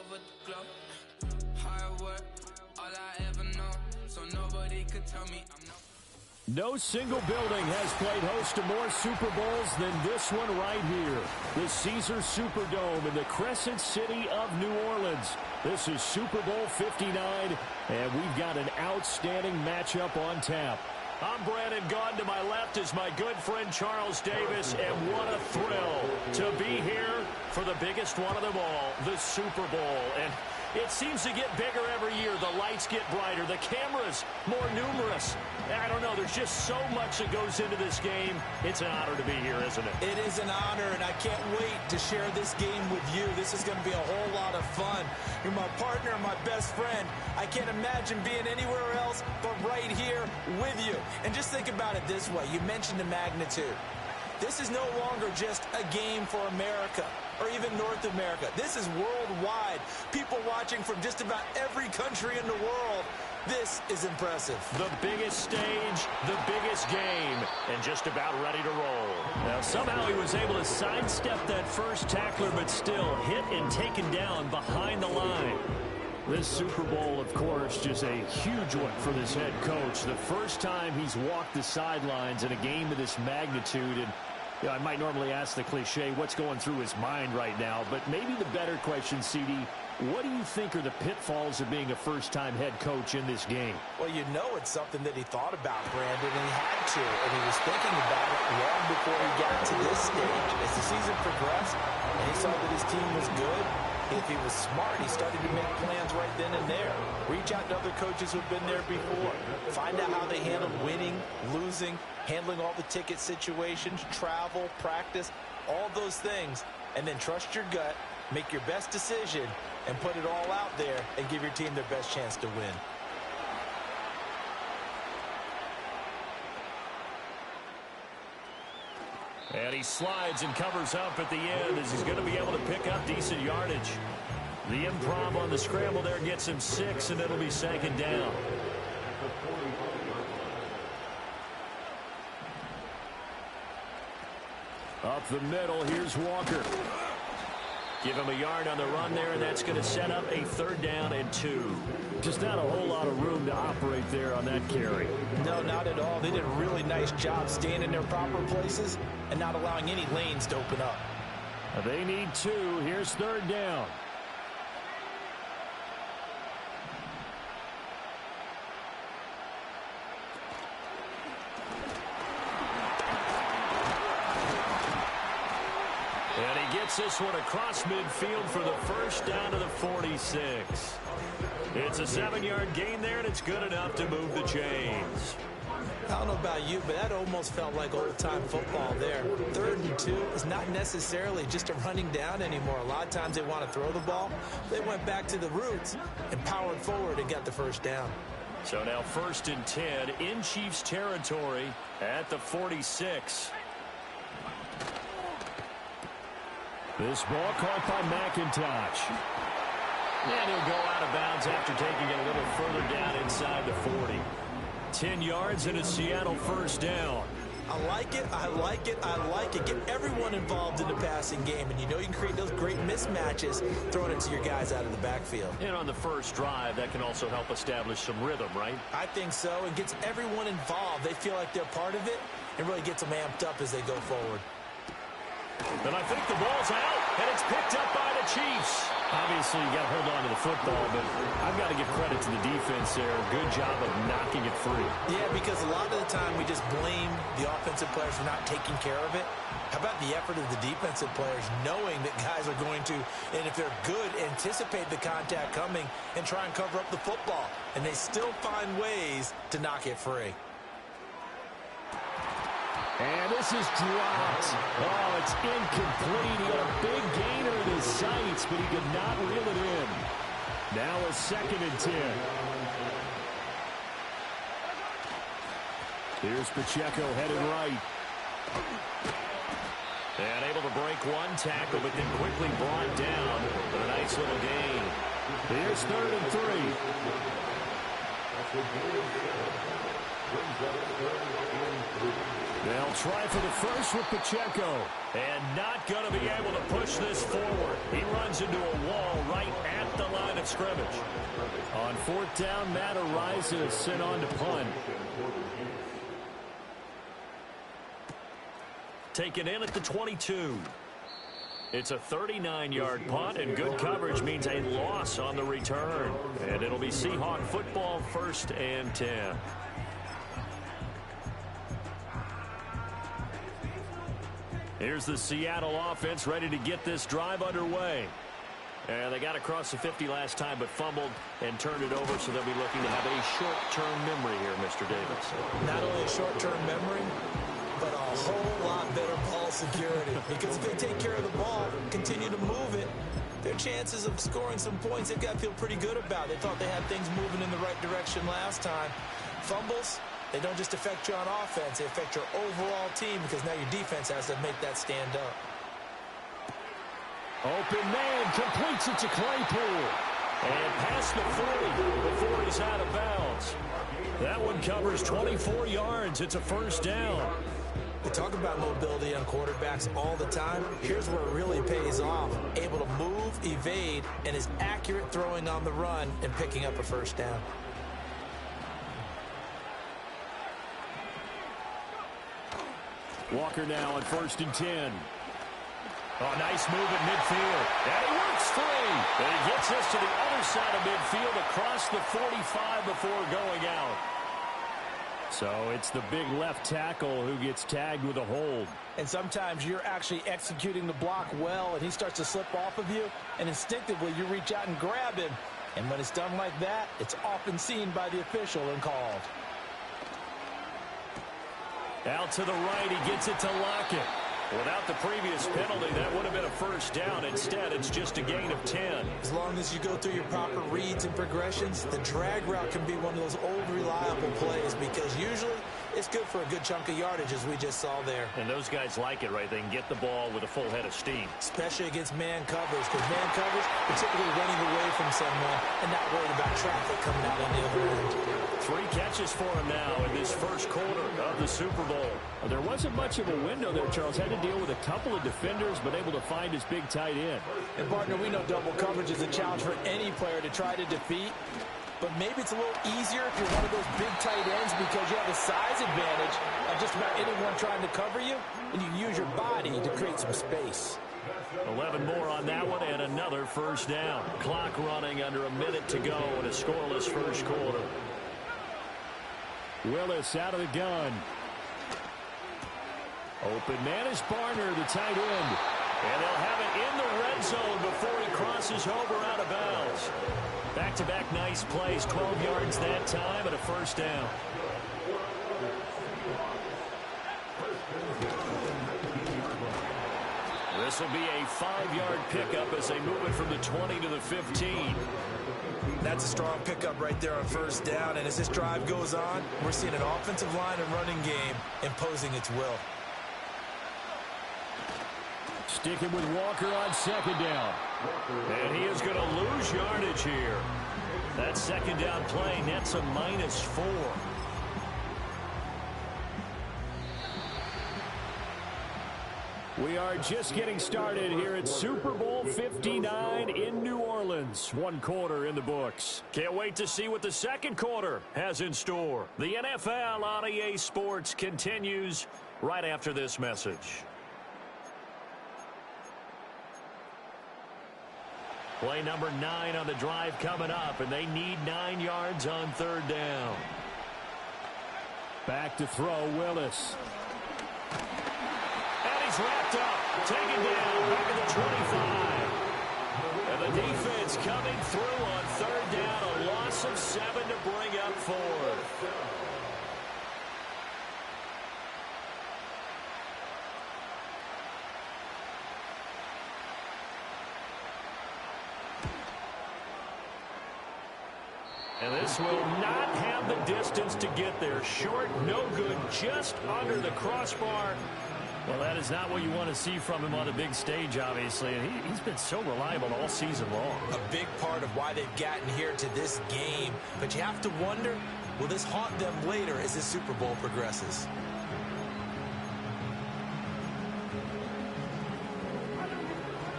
over the globe. Hard work, all I ever know. So nobody could tell me I'm no. No single building has played host to more Super Bowls than this one right here. The Caesars Superdome in the Crescent City of New Orleans. This is Super Bowl 59, and we've got an outstanding matchup on tap. I'm Brandon Gaudin. To my left is my good friend Charles Davis, and what a thrill to be here for the biggest one of them all, the Super Bowl. And it seems to get bigger every year. The lights get brighter. The cameras more numerous. I don't know. There's just so much that goes into this game. It's an honor to be here, isn't it? It is an honor, and I can't wait to share this game with you. This is going to be a whole lot of fun. You're my partner, my best friend. I can't imagine being anywhere else but right here with you. And just think about it this way. You mentioned the magnitude. This is no longer just a game for America or even North America. This is worldwide. People watching from just about every country in the world. This is impressive. The biggest stage, the biggest game, and just about ready to roll. Now, somehow he was able to sidestep that first tackler, but still hit and taken down behind the line. This Super Bowl, of course, just a huge one for this head coach. The first time he's walked the sidelines in a game of this magnitude. And you know, I might normally ask the cliche, what's going through his mind right now? But maybe the better question, CD, what do you think are the pitfalls of being a first-time head coach in this game? Well, you know it's something that he thought about, Brandon, and he had to. And he was thinking about it long before he got to this stage. As the season progressed and he saw that his team was good, if he was smart, he started to make plans right then and there. Reach out to other coaches who've been there before. Find out how they handled winning, losing, handling all the ticket situations, travel, practice, all those things. And then trust your gut, make your best decision, and put it all out there and give your team their best chance to win. And he slides and covers up at the end as he's going to be able to pick up decent yardage. The improv on the scramble there gets him 6, and it'll be second down. Up the middle, here's Walker. Give him a yard on the run there, and that's going to set up a 3rd down and 2. Just not a whole lot of room to operate there on that carry. No, not at all. They did a really nice job staying in their proper places and not allowing any lanes to open up. They need 2. Here's 3rd down. And he gets this one across midfield for the first down to the 46. It's a 7-yard gain there, and it's good enough to move the chains. I don't know about you, but that almost felt like old-time football there. 3rd and 2 is not necessarily just a running down anymore. A lot of times they want to throw the ball. They went back to the roots and powered forward and got the first down. So now 1st and 10 in Chiefs territory at the 46. This ball caught by McIntosh. And he'll go out of bounds after taking it a little further down inside the 40. 10 yards and a Seattle first down. I like it, I like it, I like it. Get everyone involved in the passing game, and you know you can create those great mismatches throwing it to your guys out of the backfield. And on the first drive, that can also help establish some rhythm, right? I think so. It gets everyone involved. They feel like they're part of it, and really gets them amped up as they go forward. And I think the ball's out, and it's picked up by the Chiefs. Obviously, you got to hold on to the football, but I've got to give credit to the defense there. Good job of knocking it free. Yeah, because a lot of the time we just blame the offensive players for not taking care of it. How about the effort of the defensive players knowing that guys are going to, and if they're good, anticipate the contact coming and try and cover up the football. And they still find ways to knock it free. And this is dropped. Oh, it's incomplete. He got a big gainer in his sights, but he could not reel it in. Now a 2nd and 10. Here's Pacheco headed right. And able to break one tackle, but then quickly brought down with a nice little gain. Here's 3rd and 3. They'll try for the first with Pacheco. And not going to be able to push this forward. He runs into a wall right at of scrimmage. On fourth down, Matt Araiza is sent on to punt. Taken in at the 22. It's a 39-yard punt, and good coverage means a loss on the return. And it'll be Seahawk football, 1st and 10. Here's the Seattle offense ready to get this drive underway. And they got across the 50 last time, but fumbled and turned it over, so they'll be looking to have a short-term memory here, Mr. Davis. Not only a short-term memory, but a whole lot better ball security. Because if they take care of the ball, continue to move it, their chances of scoring some points, they've got to feel pretty good about. They thought they had things moving in the right direction last time. Fumbles, they don't just affect you on offense, they affect your overall team, because now your defense has to make that stand up. Open man completes it to Claypool. And past the 40 before he's out of bounds. That one covers 24 yards. It's a 1st down. We talk about mobility on quarterbacks all the time. Here's where it really pays off. Able to move, evade, and is accurate throwing on the run and picking up a 1st down. Walker now on 1st and 10. Oh, nice move at midfield. And he works free. And he gets this to the other side of midfield across the 45 before going out. So it's the big left tackle who gets tagged with a hold. And sometimes you're actually executing the block well, and he starts to slip off of you, and instinctively you reach out and grab him. And when it's done like that, it's often seen by the official and called. Out to the right, he gets it to Lockett. Without the previous penalty, that would have been a 1st down. Instead, it's just a gain of 10. As long as you go through your proper reads and progressions, the drag route can be one of those old reliable plays, because usually it's good for a good chunk of yardage, as we just saw there. And those guys like it, right? They can get the ball with a full head of steam. Especially against man coverage, because man coverage, particularly running away from someone and not worried about traffic coming out on the other end. 3 catches for him now in this 1st quarter of the Super Bowl. There wasn't much of a window there, Charles. Had to deal with a couple of defenders, but able to find his big tight end. And, partner, we know double coverage is a challenge for any player to try to defeat. But maybe it's a little easier if you're one of those big tight ends, because you have a size advantage of just about anyone trying to cover you, and you use your body to create some space. 11 more on that one, and another 1st down. Clock running under a minute to go in a scoreless 1st quarter. Willis out of the gun. Open man is Barner, the tight end. And they'll have it in the red zone before he crosses over out of bounds. Back-to-back nice plays, 12 yards that time, and a 1st down. This will be a 5-yard pickup as they move it from the 20 to the 15. That's a strong pickup right there on 1st down, and as this drive goes on, we're seeing an offensive line and running game imposing its will. Sticking with Walker on 2nd down. And he is going to lose yardage here. That 2nd down play nets a -4. We are just getting started here at Super Bowl 59 in New Orleans. 1 quarter in the books. Can't wait to see what the 2nd quarter has in store. The NFL on EA Sports continues right after this message. Play number 9 on the drive coming up, and they need 9 yards on 3rd down. Back to throw, Willis. And he's wrapped up, taken down, back at the 25. And the defense coming through on 3rd down, a loss of 7 to bring up 4th. And this will not have the distance to get there. Short, no good, just under the crossbar. Well, that is not what you want to see from him on the big stage, obviously. And he's been so reliable all season long. A big part of why they've gotten here to this game. But you have to wonder, will this haunt them later as this Super Bowl progresses?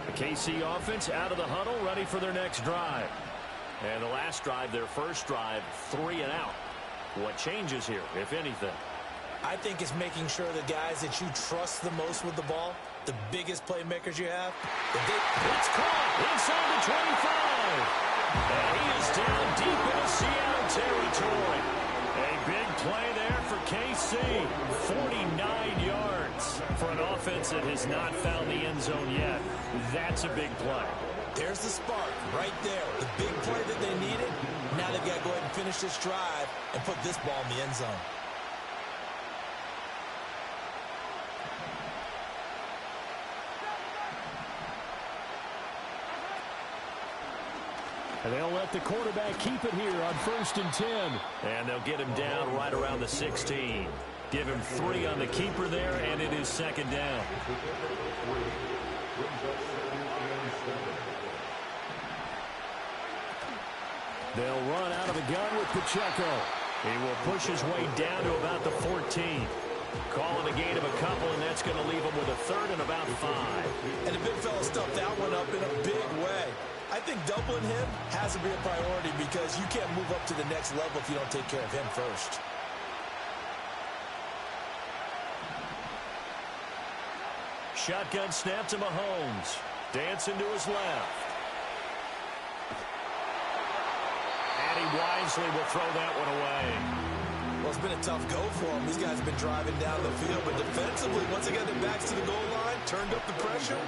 The KC offense out of the huddle, ready for their next drive. And the last drive, their first drive, 3 and out. What changes here, if anything? I think it's making sure the guys that you trust the most with the ball, the biggest playmakers you have, it's caught inside the 25. And he is down deep into Seattle territory. A big play there for KC. 49 yards for an offense that has not found the end zone yet. That's a big play. There's the spark right there. The big play that they needed. Now they've got to go ahead and finish this drive and put this ball in the end zone. And they'll let the quarterback keep it here on 1st and 10. And they'll get him down right around the 16. Give him 3 on the keeper there, and it is 2nd down. They'll run out of the gun with Pacheco. He will push his way down to about the 14. Calling a gain of a couple, and that's going to leave him with a 3rd and about 5. And the big fella stuffed that one up in a big way. I think doubling him has to be a priority because you can't move up to the next level if you don't take care of him first. Shotgun snap to Mahomes. Dancing to his left. And he wisely will throw that one away. Well, it's been a tough go for him. These guys have been driving down the field, but defensively, once they got their backs to the goal line, turned up the pressure,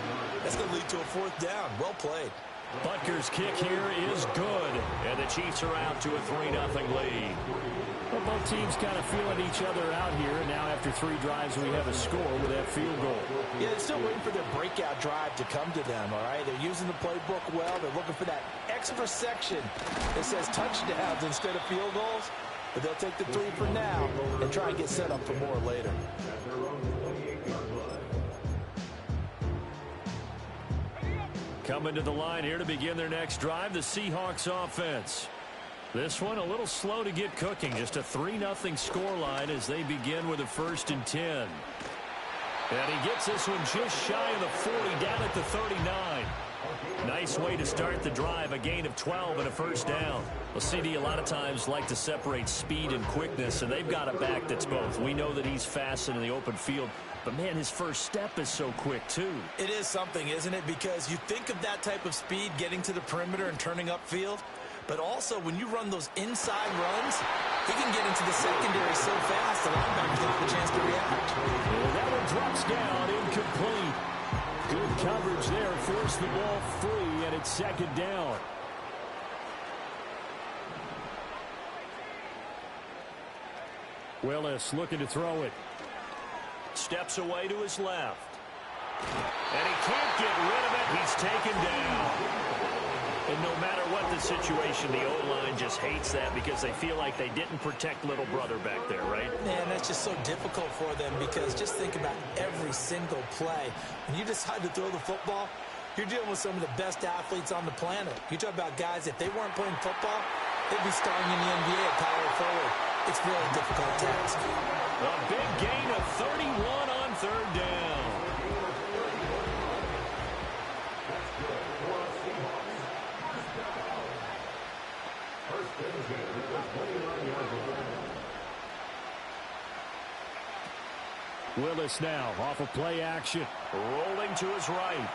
that's going to lead to a 4th down. Well played. Butker's kick here is good, and the Chiefs are out to a 3-0 lead. Well, both teams kind of feeling each other out here, and now after 3 drives, we have a score with that field goal. Yeah, they're still waiting for their breakout drive to come to them, all right? They're using the playbook well. They're looking for that extra section that says touchdowns instead of field goals, but they'll take the 3 for now and try and get set up for more later. Coming to the line here to begin their next drive, the Seahawks offense. This one a little slow to get cooking. Just a 3-0 scoreline as they begin with a 1st and 10. And he gets this one just shy of the 40, down at the 39. Nice way to start the drive, a gain of 12 and a 1st down. Well, CD a lot of times like to separate speed and quickness, and they've got a back that's both. We know that he's fast in the open field, but, man, his first step is so quick, too. It is something, isn't it? Because you think of that type of speed getting to the perimeter and turning upfield, but also when you run those inside runs, he can get into the secondary so fast the linebackers don't have a chance to react. Well, that one drops down, incomplete. Good coverage there, forced the ball free, and it's 2nd down. Willis looking to throw it. Steps away to his left. And he can't get rid of it. He's taken down. And no matter what the situation, the O-line just hates that because they feel like they didn't protect little brother back there, right? Man, that's just so difficult for them because just think about every single play. When you decide to throw the football, you're dealing with some of the best athletes on the planet. You talk about guys, if they weren't playing football, they'd be starting in the NBA at power forward. It's really a difficult task. A big gain of 31 on 3rd down. Willis now off of play action. Rolling to his right.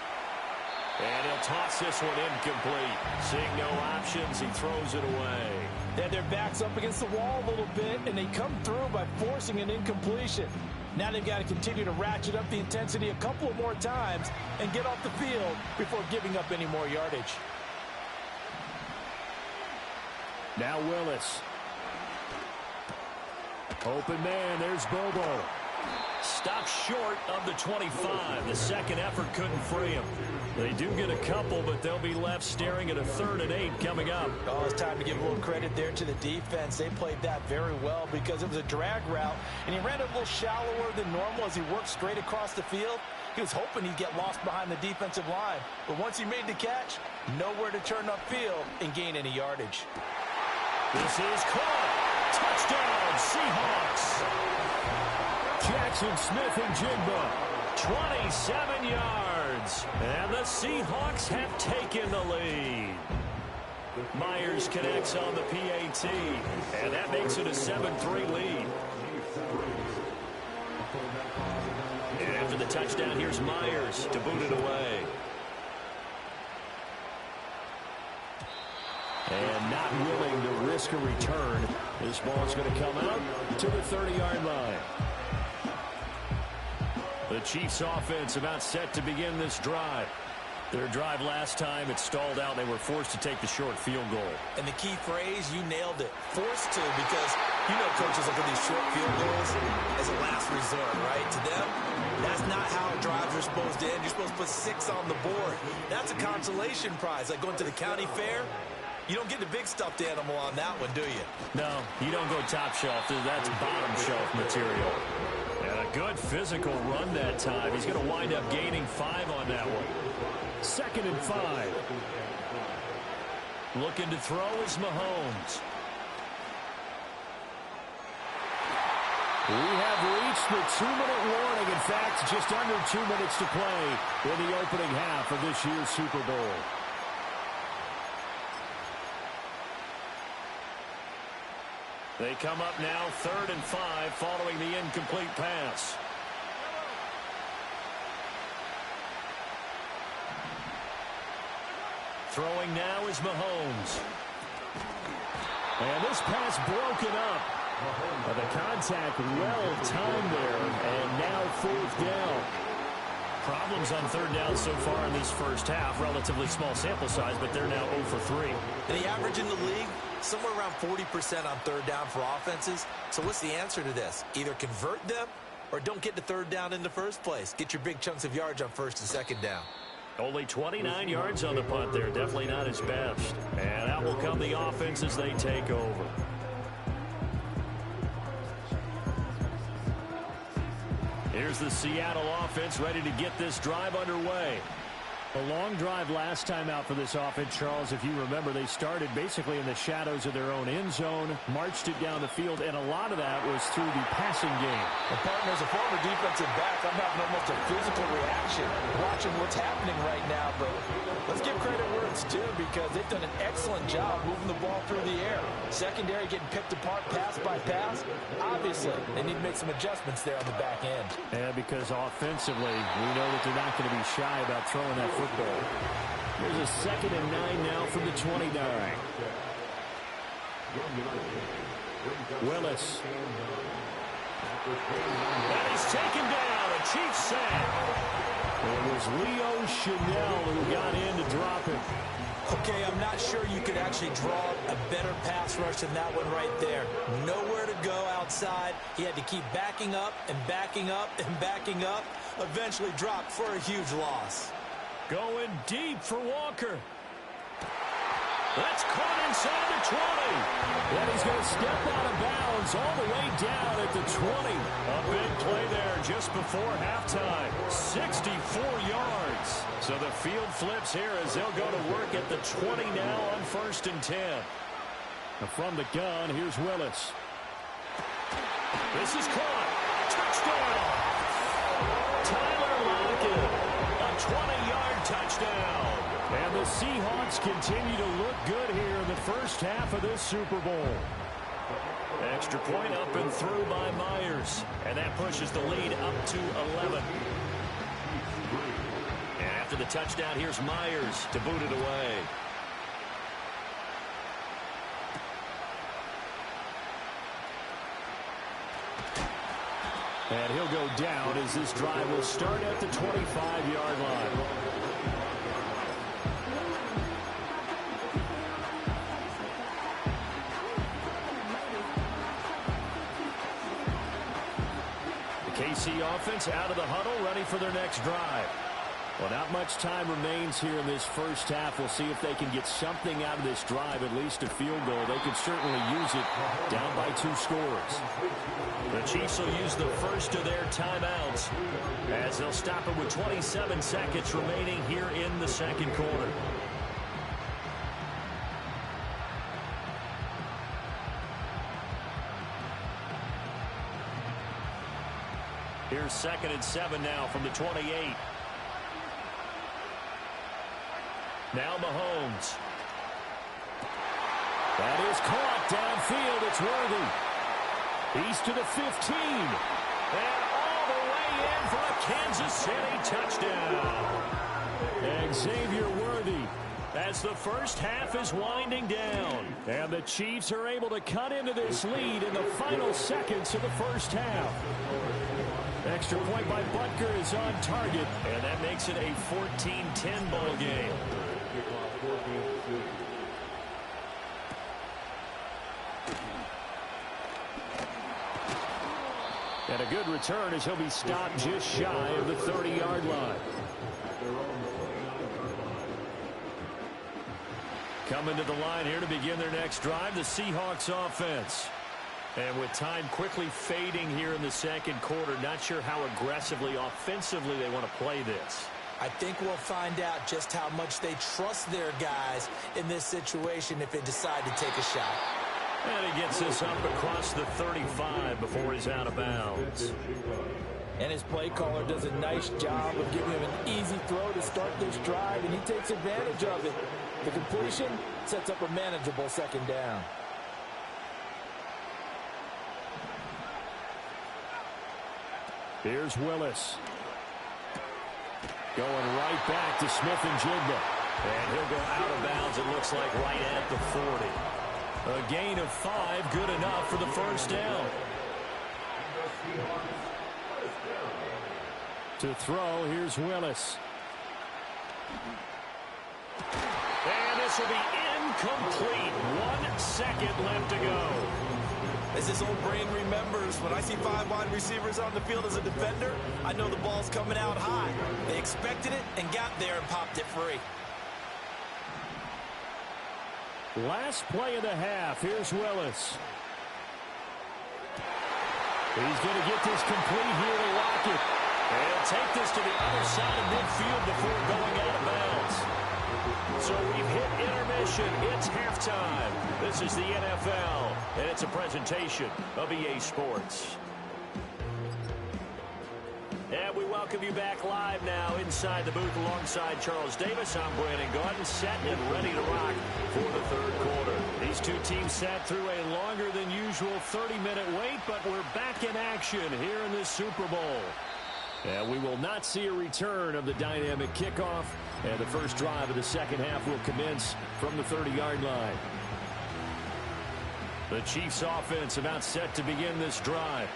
And he'll toss this one incomplete. Seeing no options, he throws it away. They had their backs up against the wall a little bit, and they come through by forcing an incompletion. Now they've got to continue to ratchet up the intensity a couple of more times and get off the field before giving up any more yardage. Now Willis. Open man, there's Bobo. Stopped short of the 25. The second effort couldn't free him. They do get a couple, but they'll be left staring at a 3rd and 8 coming up. Oh, it's time to give a little credit there to the defense. They played that very well because it was a drag route, and he ran it a little shallower than normal as he worked straight across the field. He was hoping he'd get lost behind the defensive line, but once he made the catch, nowhere to turn upfield and gain any yardage. This is caught. Touchdown, Seahawks. Jackson Smith and Jigba. 27 yards. And the Seahawks have taken the lead. Myers connects on the PAT, and that makes it a 7-3 lead. And after the touchdown, here's Myers to boot it away. And not willing to risk a return. This ball is going to come out to the 30-yard line. The Chiefs offense about set to begin this drive. Their drive last time, it stalled out. They were forced to take the short field goal. And the key phrase, you nailed it. Forced to, because you know coaches look at these short field goals as a last resort, right? To them, that's not how drives are supposed to end. You're supposed to put 6 on the board. That's a consolation prize. Like going to the county fair, you don't get the big stuffed animal on that one, do you? No, you don't go top shelf. That's bottom shelf material. And a good physical run that time. He's going to wind up gaining 5 on that one. 2nd and 5. Looking to throw is Mahomes. We have reached the 2-minute warning. In fact, just under 2 minutes to play in the opening half of this year's Super Bowl. They come up now 3rd and 5 following the incomplete pass. Throwing now is Mahomes. And this pass broken up. The contact well timed there, and now 4th down. Problems on 3rd down so far in this first half. Relatively small sample size, but they're now 0 for 3. And the average in the league, somewhere around 40% on 3rd down for offenses. So what's the answer to this? Either convert them or don't get to 3rd down in the first place. Get your big chunks of yards on 1st and 2nd down. Only 29 yards on the punt there. Definitely not his best. And out will come the offense as they take over. Here's the Seattle offense ready to get this drive underway. A long drive last time out for this offense, Charles. If you remember, they started basically in the shadows of their own end zone, marched it down the field, and a lot of that was through the passing game. The partner, as a former defensive back, I'm having almost a physical reaction watching what's happening right now. But let's give credit where it's due, because they've done an excellent job moving the ball through the air. Secondary getting picked apart pass by pass. Obviously, they need to make some adjustments there on the back end. Yeah, because offensively, we know that they're not going to be shy about throwing that football. Here's a 2nd and 9 now from the 29. Willis. And he's taken down. A Chiefs sack. It was Leo Chanel who got in to drop it. Okay, I'm not sure you could actually draw a better pass rush than that one right there. Nowhere to go outside. He had to keep backing up and backing up and backing up. Eventually dropped for a huge loss. Going deep for Walker. That's caught inside the 20. And he's going to step out of bounds all the way down at the 20. A big play there just before halftime. 64 yards. So the field flips here as they'll go to work at the 20 now on 1st and 10. From the gun, here's Willis. This is caught. Touchdown. Tyler Lockett. A 20-yard touchdown. And the Seahawks continue to look good here in the first half of this Super Bowl. Extra point up and through by Myers. And that pushes the lead up to 11. And after the touchdown, here's Myers to boot it away. And he'll go down as this drive will start at the 25-yard line. The KC offense out of the huddle, ready for their next drive. Well, not much time remains here in this first half. We'll see if they can get something out of this drive, at least a field goal. They could certainly use it down by 2 scores. The Chiefs will use the first of their timeouts as they'll stop it with 27 seconds remaining here in the second quarter. Here's 2nd and 7 now from the 28. Now Mahomes. That is caught downfield. It's Worthy. He's to the 15. And all the way in for a Kansas City touchdown. Xavier Worthy as the first half is winding down. And the Chiefs are able to cut into this lead in the final seconds of the first half. Extra point by Butker is on target. And that makes it a 14-10 ball game. And a good return as he'll be stopped just shy of the 30-yard line. Coming to the line here to begin their next drive, the Seahawks offense. And with time quickly fading here in the second quarter, not sure how aggressively, offensively they want to play this. I think we'll find out just how much they trust their guys in this situation if they decide to take a shot. And he gets this up across the 35 before he's out of bounds. And his play caller does a nice job of giving him an easy throw to start this drive, and he takes advantage of it. The completion sets up a manageable second down. Here's Willis. Going right back to Smith-Njigba. And he'll go out of bounds, it looks like, right at the 40. A gain of 5, good enough for the first down. To throw, here's Willis. And this will be incomplete. 1 second left to go. As his old brain remembers, when I see 5 wide receivers on the field as a defender, I know the ball's coming out high. They expected it and got there and popped it free. Last play of the half. Here's Willis. He's going to get this complete here to Lockett. And he'll take this to the other side of midfield before going out of bounds. So we've hit intermission. It's halftime. This is the NFL, and it's a presentation of EA Sports. And we welcome you back live now inside the booth alongside Charles Davis. I'm Brandon Gaudin, set and ready to rock for the third quarter. These two teams sat through a longer than usual 30-minute wait, but we're back in action here in this Super Bowl. And we will not see a return of the dynamic kickoff, and the first drive of the second half will commence from the 30-yard line. The Chiefs offense about set to begin this drive.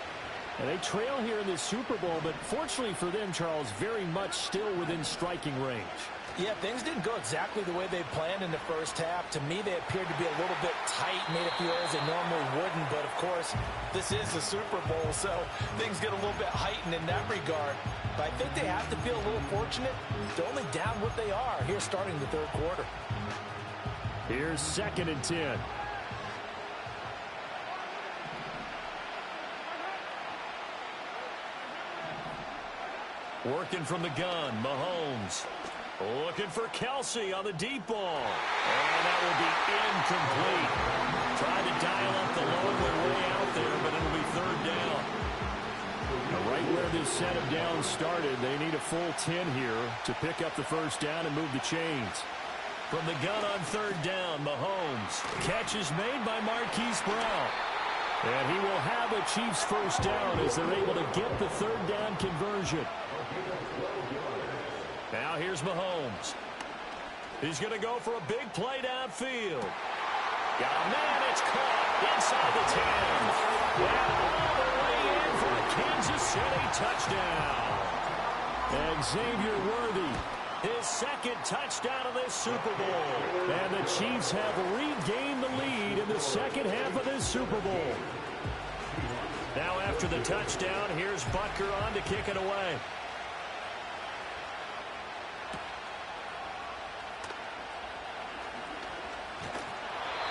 And they trail here in this Super Bowl, but fortunately for them, Charles, very much still within striking range. Yeah, things didn't go exactly the way they planned in the first half. To me, they appeared to be a little bit tight, made a few errors they normally wouldn't. But, of course, this is the Super Bowl, so things get a little bit heightened in that regard. But I think they have to feel a little fortunate to only down what they are here starting the third quarter. Here's 2nd and 10. Working from the gun, Mahomes. Looking for Kelsey on the deep ball. And that will be incomplete. Trying to dial up the long way out there, but it'll be third down. Now, right where this set of downs started, they need a full 10 here to pick up the first down and move the chains. From the gun on third down, Mahomes. Catch is made by Marquise Brown. And he will have a Chiefs first down as they're able to get the third down conversion. Now here's Mahomes. He's going to go for a big play downfield. Got a man, it's caught inside the 10. And all the way in for a Kansas City touchdown. Xavier Worthy, his second touchdown of this Super Bowl. And the Chiefs have regained the lead in the second half of this Super Bowl. Now after the touchdown, here's Butker on to kick it away.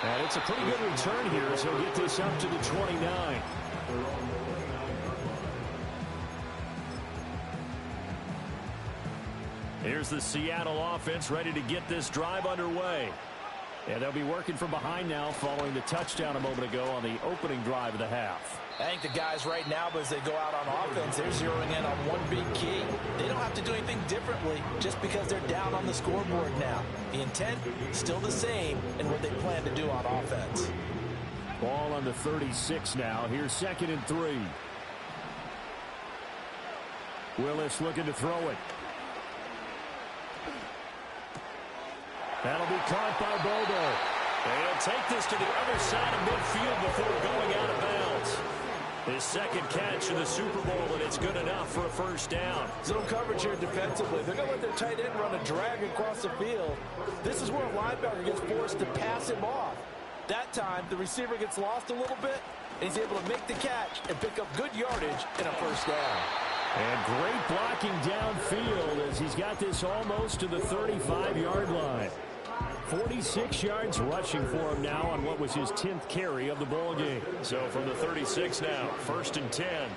And it's a pretty good return here as he'll get this up to the 29. Here's the Seattle offense ready to get this drive underway. And they'll be working from behind now following the touchdown a moment ago on the opening drive of the half. I think the guys right now, as they go out on offense, they're zeroing in on one big key. They don't have to do anything differently just because they're down on the scoreboard now. The intent, still the same in what they plan to do on offense. Ball on the 36 now. Here's 2nd and 3. Willis looking to throw it. That'll be caught by Bobo. They'll take this to the other side of midfield before going out of bounds. His second catch of the Super Bowl, and it's good enough for a first down. Zone coverage here defensively. They're going to let their tight end run a drag across the field. This is where a linebacker gets forced to pass him off. That time, the receiver gets lost a little bit, and he's able to make the catch and pick up good yardage in a first down. And great blocking downfield as he's got this almost to the 35-yard line. 46 yards rushing for him now on what was his 10th carry of the ball game. So from the 36 now, 1st and 10.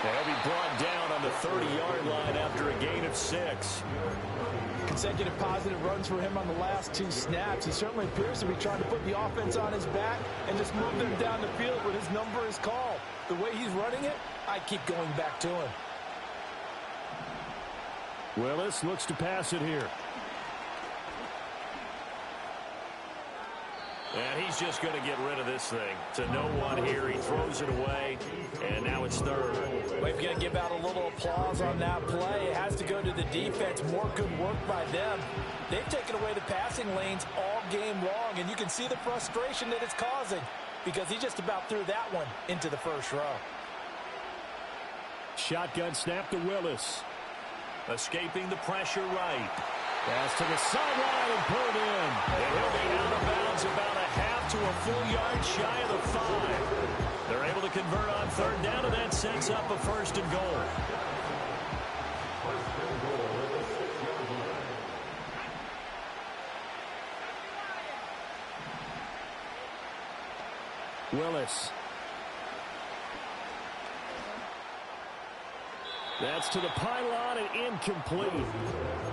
They'll be brought down on the 30-yard line after a gain of 6. Consecutive positive runs for him on the last 2 snaps. He certainly appears to be trying to put the offense on his back and just move them down the field when his number is called. The way he's running it, I keep going back to him. Willis looks to pass it here. And he's just going to get rid of this thing. To no one here. He throws it away, and now it's 3rd. We've got to give out a little applause on that play. It has to go to the defense. More good work by them. They've taken away the passing lanes all game long, and you can see the frustration that it's causing because he just about threw that one into the first row. Shotgun snap to Willis. Escaping the pressure right. Pass to the sideline and pulled in. And he'll be out of bounds about a half to a full yard shy of the 5. They're able to convert on 3rd down, and that sets up a 1st and goal. Willis. That's to the pylon and incomplete.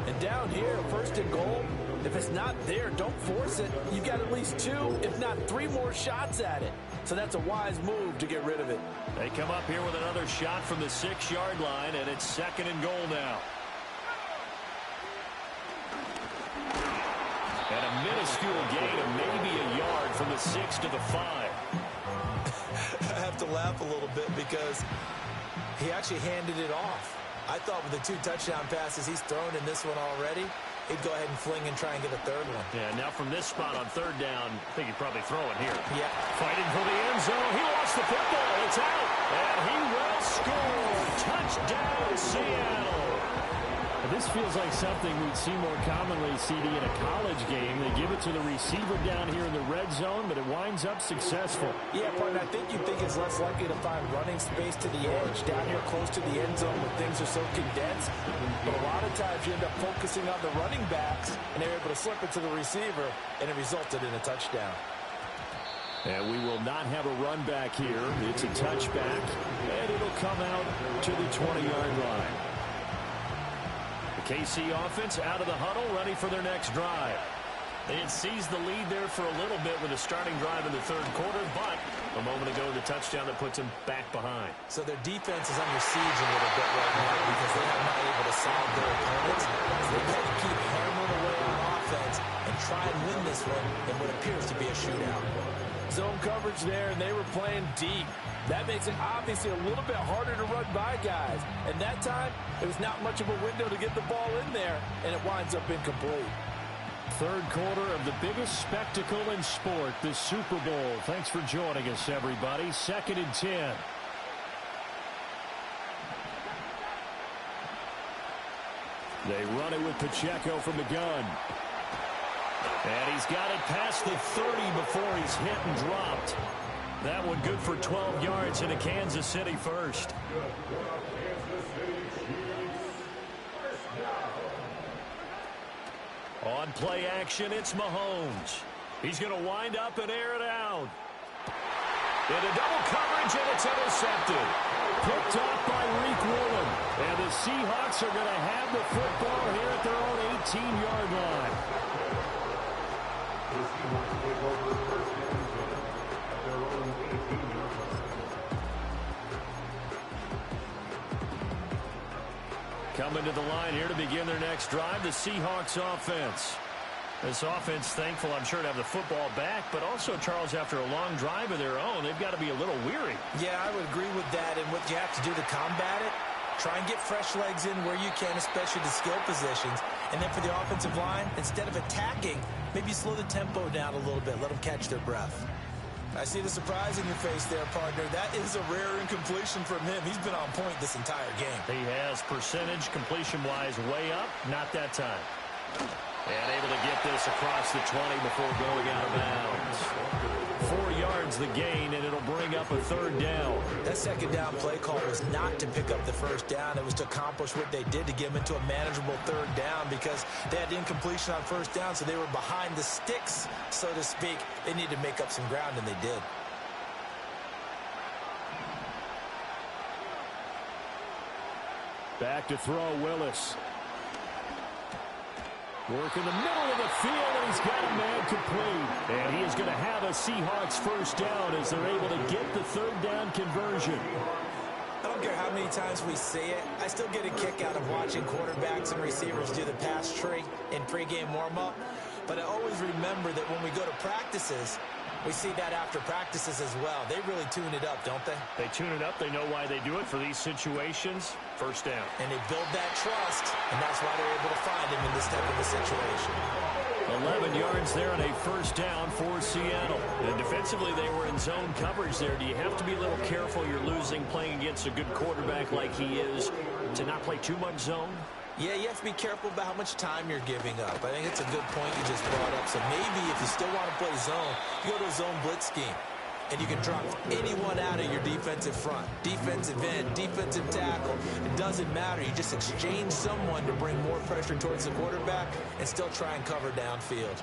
And down here, 1st and goal, if it's not there, don't force it. You've got at least 2, if not 3 more shots at it. So that's a wise move to get rid of it. They come up here with another shot from the 6-yard line, and it's 2nd and goal now. And a minuscule gain of maybe a yard from the 6 to the 5. I have to laugh a little bit because he actually handed it off. I thought with the 2 touchdown passes he's thrown in this one already, he'd go ahead and fling and try and get a 3rd one. Yeah, now from this spot on 3rd down, I think he'd probably throw it here. Yeah. Fighting for the end zone. He lost the football. It's out. And he will score. Touchdown, Seattle. This feels like something we'd see more commonly, CD, in a college game. They give it to the receiver down here in the red zone, but it winds up successful. Yeah, partner, I think you think it's less likely to find running space to the edge down here close to the end zone where things are so condensed. But a lot of times you end up focusing on the running backs, and they're able to slip it to the receiver, and it resulted in a touchdown. And we will not have a run back here. It's a touchback, and it'll come out to the 20-yard line. The KC offense out of the huddle, ready for their next drive. They had seized the lead there for a little bit with a starting drive in the 3rd quarter, but a moment ago the touchdown that puts them back behind. So their defense is under siege a little bit right now because they are not able to solve their opponents. So they got to keep hammering away on offense and try and win this one in what appears to be a shootout. Zone coverage there, and they were playing deep. That makes it obviously a little bit harder to run by guys. And that time, it was not much of a window to get the ball in there, and it winds up incomplete. 3rd quarter of the biggest spectacle in sport, the Super Bowl. Thanks for joining us, everybody. 2nd and 10. They run it with Pacheco from the gun. And he's got it past the 30 before he's hit and dropped. That one good for 12 yards in a Kansas City first. On play action, it's Mahomes. He's going to wind up and air it out. Into double coverage, and it's intercepted. Picked off by Reek Woolen. And the Seahawks are going to have the football here at their own 18-yard line. The Seahawks take over first and 10 at their own 18-yard line. Coming to the line here to begin their next drive, the Seahawks offense. This offense, thankful, I'm sure, to have the football back, but also, Charles, after a long drive of their own, they've got to be a little weary. Yeah, I would agree with that, and what you have to do to combat it, try and get fresh legs in where you can, especially the skill positions. And then for the offensive line, instead of attacking, maybe slow the tempo down a little bit, let them catch their breath. I see the surprise in your face there, partner. That is a rare incompletion from him. He's been on point this entire game. He has percentage completion-wise way up, not that time. And able to get this across the 20 before going out of bounds. 4 yards the gain, and it'll bring up a third down. That second down play call was not to pick up the first down. It was to accomplish what they did to get them into a manageable third down because they had incompletion on first down, so they were behind the sticks, so to speak. They needed to make up some ground, and they did. Back to throw, Willis. Work in the middle of the field, and he's got a man complete. And he is going to have a Seahawks first down as they're able to get the third down conversion. I don't care how many times we see it. I still get a kick out of watching quarterbacks and receivers do the pass tree in pregame warm-up. But I always remember that when we go to practices, we see that after practices as well. They really tune it up, don't they? They tune it up. They know why they do it for these situations. First down. And they build that trust, and that's why they're able to find him in this type of a situation. 11 yards there and a first down for Seattle. And defensively, they were in zone coverage there. Do you have to be a little careful? You're losing playing against a good quarterback like he is to not play too much zone? Yeah, you have to be careful about how much time you're giving up. I think it's a good point you just brought up. So maybe if you still want to play zone, you go to a zone blitz scheme. And you can drop anyone out of your defensive front. Defensive end, defensive tackle. It doesn't matter. You just exchange someone to bring more pressure towards the quarterback and still try and cover downfield.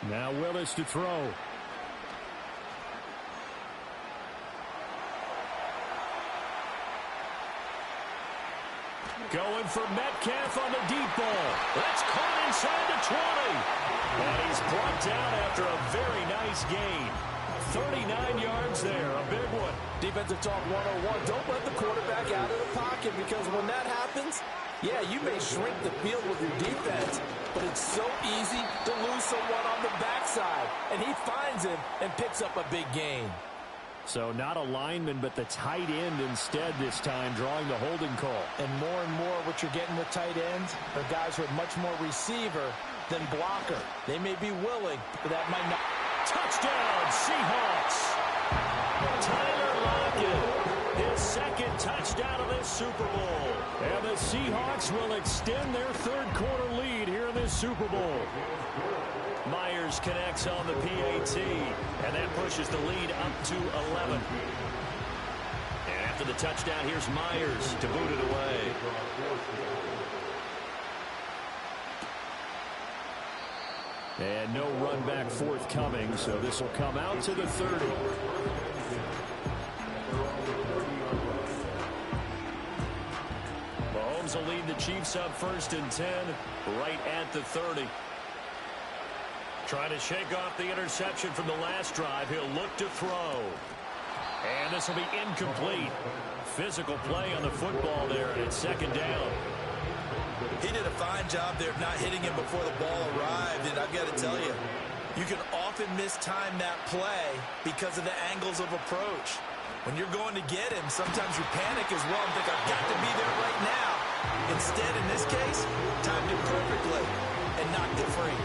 Now Willis to throw. Going for Metcalf on the deep ball. That's caught inside the 20. And he's brought down after a very nice gain. 39 yards there, a big one. Defensive talk 101. Don't let the quarterback out of the pocket because when that happens, yeah, you may shrink the field with your defense, but it's so easy to lose someone on the backside. And he finds him and picks up a big gain. So not a lineman, but the tight end instead this time, drawing the holding call. And more what you're getting with tight ends are guys who are much more receiver than blocker. They may be willing, but that might not. Touchdown, Seahawks! Tyler Lockett, his second touchdown of this Super Bowl. And the Seahawks will extend their third quarter lead here in this Super Bowl. Myers connects on the PAT, and that pushes the lead up to 11. And after the touchdown, here's Myers to boot it away. And no run back forthcoming, so this will come out to the 30. Mahomes will lead the Chiefs up first and 10, right at the 30. Trying to shake off the interception from the last drive. He'll look to throw. And this will be incomplete. Physical play on the football there, and it's second down. He did a fine job there of not hitting him before the ball arrived, and I've got to tell you, you can often mistime that play because of the angles of approach. When you're going to get him, sometimes you panic as well and think, I've got to be there right now. Instead, in this case, timed it perfectly and knocked it free.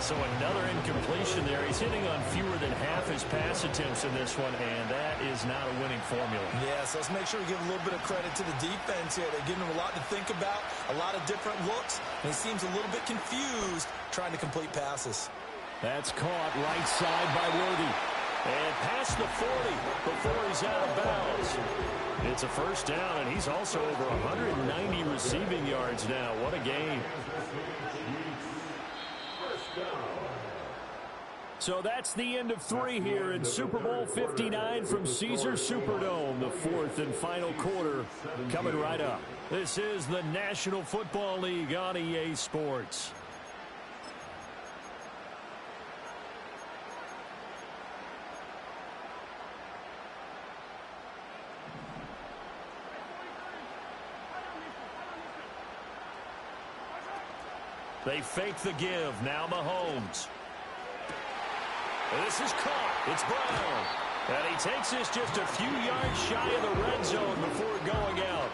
So another incompletion there. He's hitting on fewer than half his pass attempts in this one, and that is not a winning formula. Yeah, so let's make sure we give a little bit of credit to the defense here. They're giving him a lot to think about, a lot of different looks, and he seems a little bit confused trying to complete passes. That's caught right side by Worthy. And past the 40 before he's out of bounds. It's a first down, and he's also over 190 receiving yards now. What a game. So that's the end of 3 here in Super Bowl 59 from Caesars Superdome. The 4th and final quarter coming right up. This is the National Football League on EA Sports. They fake the give. Now Mahomes. This is caught. It's Brown. And he takes this just a few yards shy of the red zone before going out.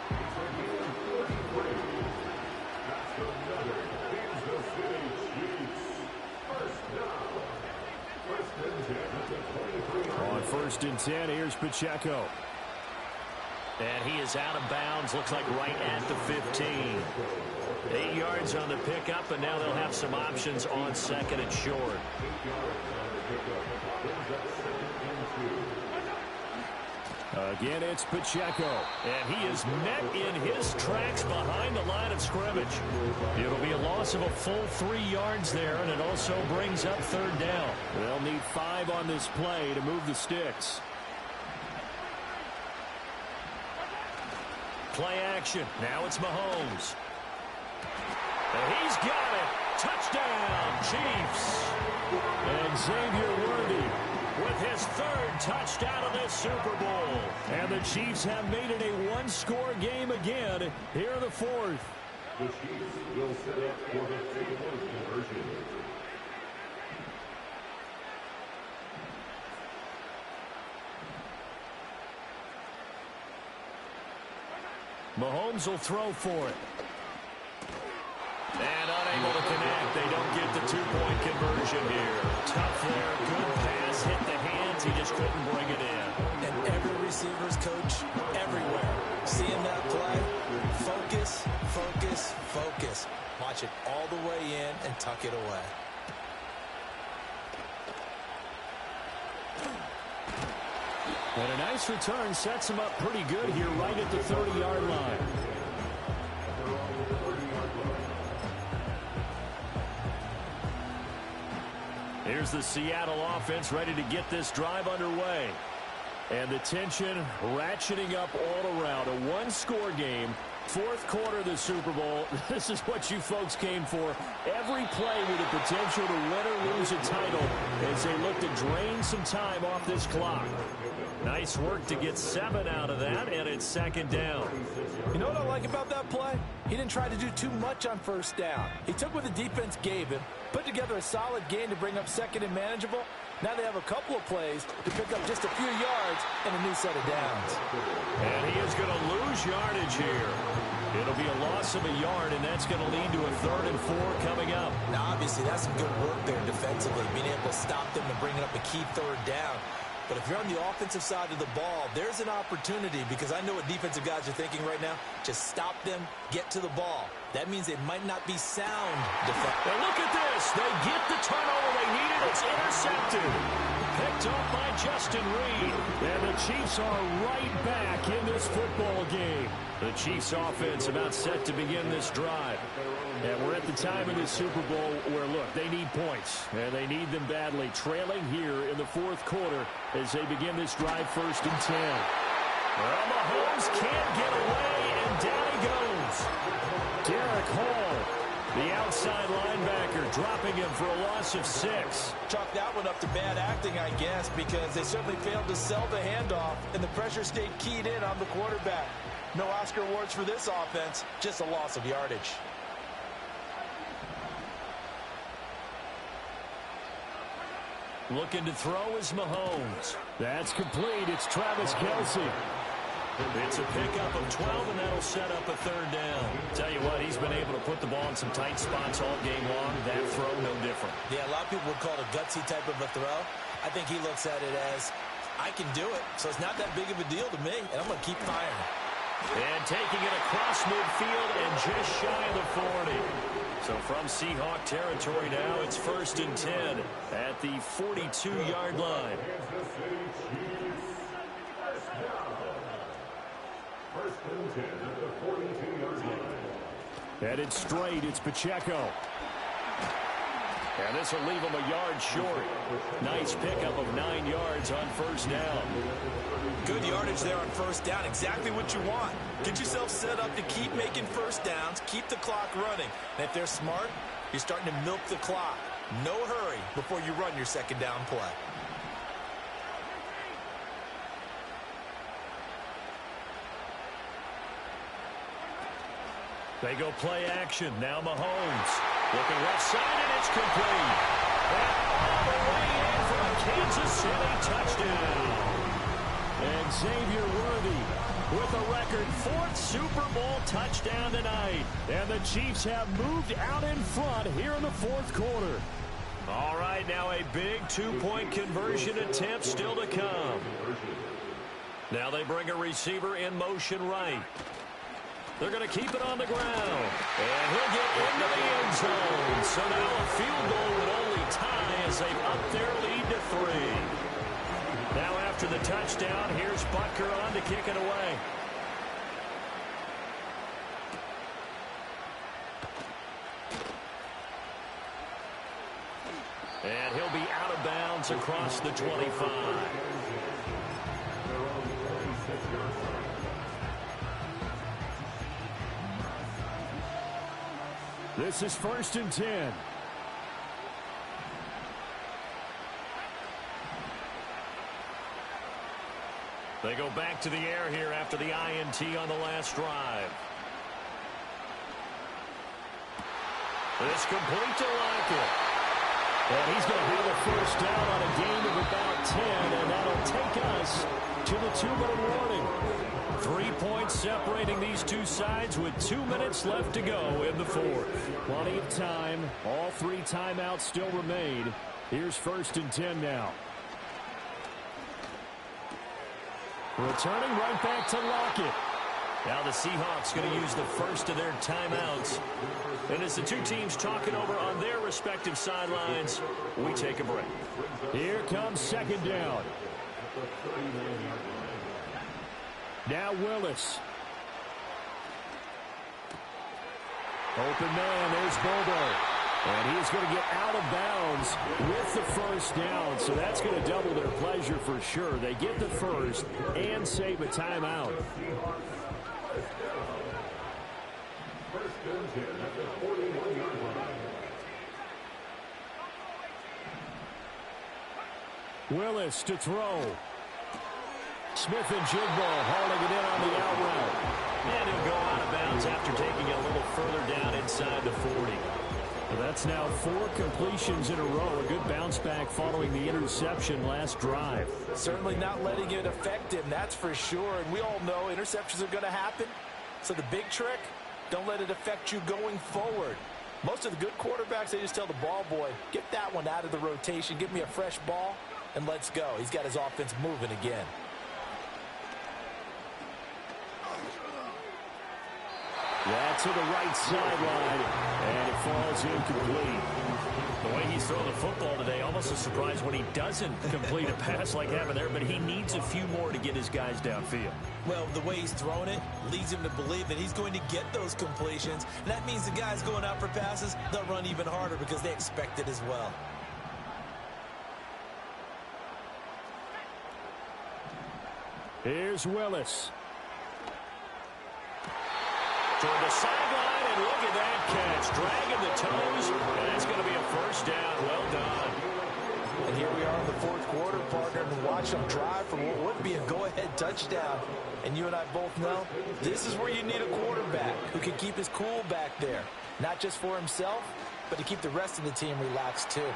On 1st and 10, here's Pacheco. And he is out of bounds. Looks like right at the 15. 8 yards on the pickup, and now they'll have some options on 2nd and short. Again, it's Pacheco, and he is met in his tracks behind the line of scrimmage. It'll be a loss of a full 3 yards there, and it also brings up 3rd down. They'll need 5 on this play to move the sticks. Play action. Now it's Mahomes. And he's got it. Touchdown, Chiefs. And Xavier Worthy with his 3rd touchdown of this Super Bowl. And the Chiefs have made it a one-score game again here in the 4th. The Chiefs will set up for the two-point conversion. Mahomes will throw for it. And unable to connect. They don't get the two-point conversion here. Tough there. Good pass. Hit the hands. He just couldn't bring it in. And every receiver's coach everywhere. Seeing that play, focus, focus, focus. Watch it all the way in and tuck it away. And a nice return sets him up pretty good here right at the 30-yard line. Here's the Seattle offense ready to get this drive underway. And the tension ratcheting up all around. A one-score game. 4th quarter of the Super Bowl. This is what you folks came for. Every play with the potential to win or lose a title as they look to drain some time off this clock. Nice work to get 7 out of that, and it's 2nd down. You know what I like about that play? He didn't try to do too much on 1st down. He took what the defense gave him, put together a solid game to bring up 2nd and manageable. Now they have a couple of plays to pick up just a few yards and a new set of downs. And he is going to lose yardage here. It'll be a loss of a yard, and that's going to lead to a 3rd and 4 coming up. Now, obviously, that's some good work there defensively, being able to stop them and bringing up a key 3rd down. But if you're on the offensive side of the ball, there's an opportunity, because I know what defensive guys are thinking right now. Just stop them, get to the ball. That means they might not be sound defense. And look at this. They get the turnover they needed. It's intercepted. Picked up by Justin Reed. And the Chiefs are right back in this football game. The Chiefs offense about set to begin this drive. And we're at the time of the Super Bowl where, look, they need points. And they need them badly. Trailing here in the 4th quarter as they begin this drive 1st and 10. Well, Mahomes can't get away, and down he goes. Derek Hall, the outside linebacker, dropping him for a loss of 6. Chalk that one up to bad acting, I guess, because they certainly failed to sell the handoff, and the pressure stayed keyed in on the quarterback. No Oscar awards for this offense, just a loss of yardage. Looking to throw is Mahomes. That's complete. It's Travis Kelce. It's a pickup of 12, and that'll set up a 3rd down. Tell you what, he's been able to put the ball in some tight spots all game long. That throw, no different. Yeah, a lot of people would call it a gutsy type of a throw. I think he looks at it as, I can do it, so it's not that big of a deal to me, and I'm going to keep firing. And taking it across midfield and just shy of the 40. So from Seahawk territory now, it's 1st and 10 at the 42-yard line. First and 10 at the 42-yard line. Headed straight, it's Pacheco. And this will leave him a yard short. Nice pickup of 9 yards on first down. Good yardage there on first down. Exactly what you want. Get yourself set up to keep making first downs, keep the clock running. And if they're smart, you're starting to milk the clock. No hurry before you run your second down play. They go play action. Now Mahomes. Looking left side, and it's complete. And all the way in for a Kansas City touchdown. And Xavier Worthy with a record 4th Super Bowl touchdown tonight. And the Chiefs have moved out in front here in the 4th quarter. All right, now a big 2-point conversion attempt still to come. Now they bring a receiver in motion right. They're going to keep it on the ground. And he'll get into the end zone. So now a field goal would only tie as they've upped their lead to 3. Now after the touchdown, here's Butker on to kick it away. And he'll be out of bounds across the 25. This is 1st and 10. They go back to the air here after the INT on the last drive. This complete to Lockett. And he's going to have a first down on a gain of about 10, and that'll take us to the 2-minute warning. 3 points separating these two sides with 2 minutes left to go in the 4th. Plenty of time. All 3 timeouts still remain. Here's 1st and 10 now. Returning right back to Lockett. Now the Seahawks going to use the first of their timeouts. And as the two teams talking over on their respective sidelines, we take a break. Here comes 2nd down. Now Willis. Open man, there's Bobo. And he's going to get out of bounds with the first down. So that's going to double their pleasure for sure. They get the first and save a timeout. Willis to throw. Smith and Jigbo hauling it in on the out route. And he'll go out of bounds after taking it a little further down inside the 40. Well, that's now 4 completions in a row. A good bounce back following the interception last drive. Certainly not letting it affect him, that's for sure. And we all know interceptions are going to happen. So the big trick, don't let it affect you going forward. Most of the good quarterbacks, they just tell the ball boy, get that one out of the rotation, give me a fresh ball, and let's go. He's got his offense moving again. Yeah, to the right sideline, and it falls incomplete. The way he's throwing the football today, almost a surprise when he doesn't complete a pass like happened there, but he needs a few more to get his guys downfield. Well, the way he's throwing it leads him to believe that he's going to get those completions. And that means the guys going out for passes, they'll run even harder because they expect it as well. Here's Willis. Toward the sideline, and look at that catch. Dragging the toes, and that's going to be a first down. Well done. And here we are in the 4th quarter, partner, and watch them drive for what would be a go-ahead touchdown. And you and I both know this is where you need a quarterback who can keep his cool back there. Not just for himself, but to keep the rest of the team relaxed too.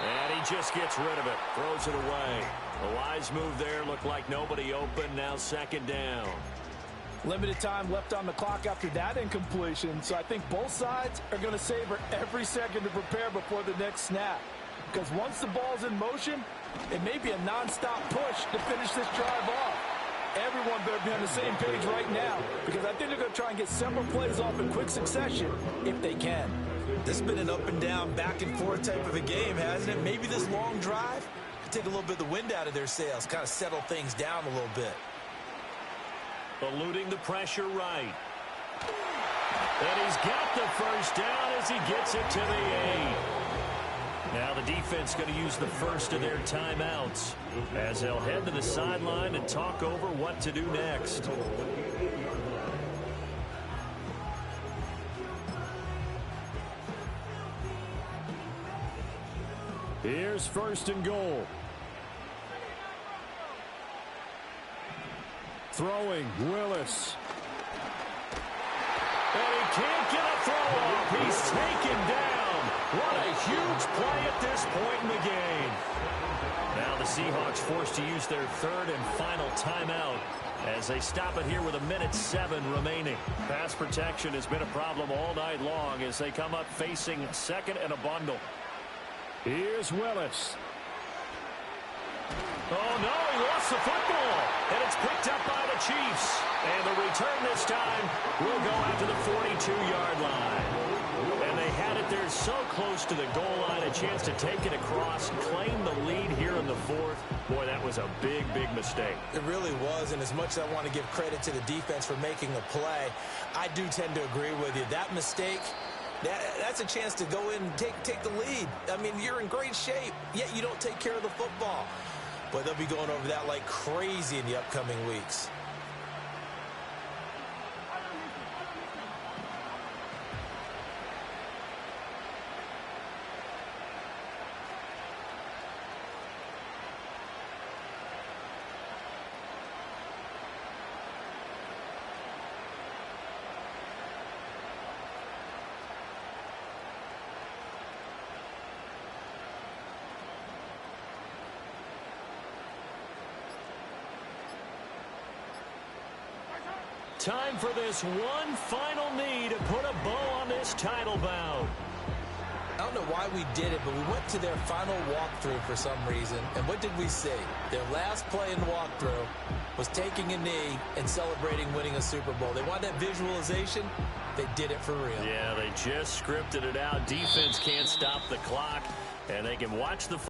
And he just gets rid of it, throws it away. A wise move there, looked like nobody open, now 2nd down. Limited time left on the clock after that incompletion, so I think both sides are going to savor every second to prepare before the next snap. Because once the ball's in motion, it may be a nonstop push to finish this drive off. Everyone better be on the same page right now, because I think they're going to try and get several plays off in quick succession if they can. This has been an up and down, back and forth type of a game, hasn't it? Maybe this long drive could take a little bit of the wind out of their sails, kind of settle things down a little bit. Eluding the pressure right. And he's got the first down as he gets it to the 8. Now the defense going to use the first of their timeouts as they'll head to the sideline and talk over what to do next. Here's first and goal. Throwing, Willis. And he can't get a throw off. He's taken down. What a huge play at this point in the game. Now the Seahawks forced to use their third and final timeout as they stop it here with 1:07 remaining. Pass protection has been a problem all night long as they come up facing second and a bundle. Here's Willis. Oh, no, he lost the football. And it's picked up by the Chiefs. And the return this time will go out to the 42-yard line. And they had it there so close to the goal line, a chance to take it across, claim the lead here in the fourth. Boy, that was a big, big mistake. It really was, and as much as I want to give credit to the defense for making the play, I do tend to agree with you. That mistake, that's a chance to go in and take the lead. I mean, you're in great shape, yet you don't take care of the football. But they'll be going over that like crazy in the upcoming weeks. Time for this one final knee to put a bow on this title bout. I don't know why we did it, but we went to their final walkthrough for some reason. And what did we see? Their last play in walkthrough was taking a knee and celebrating winning a Super Bowl. They wanted that visualization. They did it for real. Yeah, they just scripted it out. Defense can't stop the clock, and they can watch the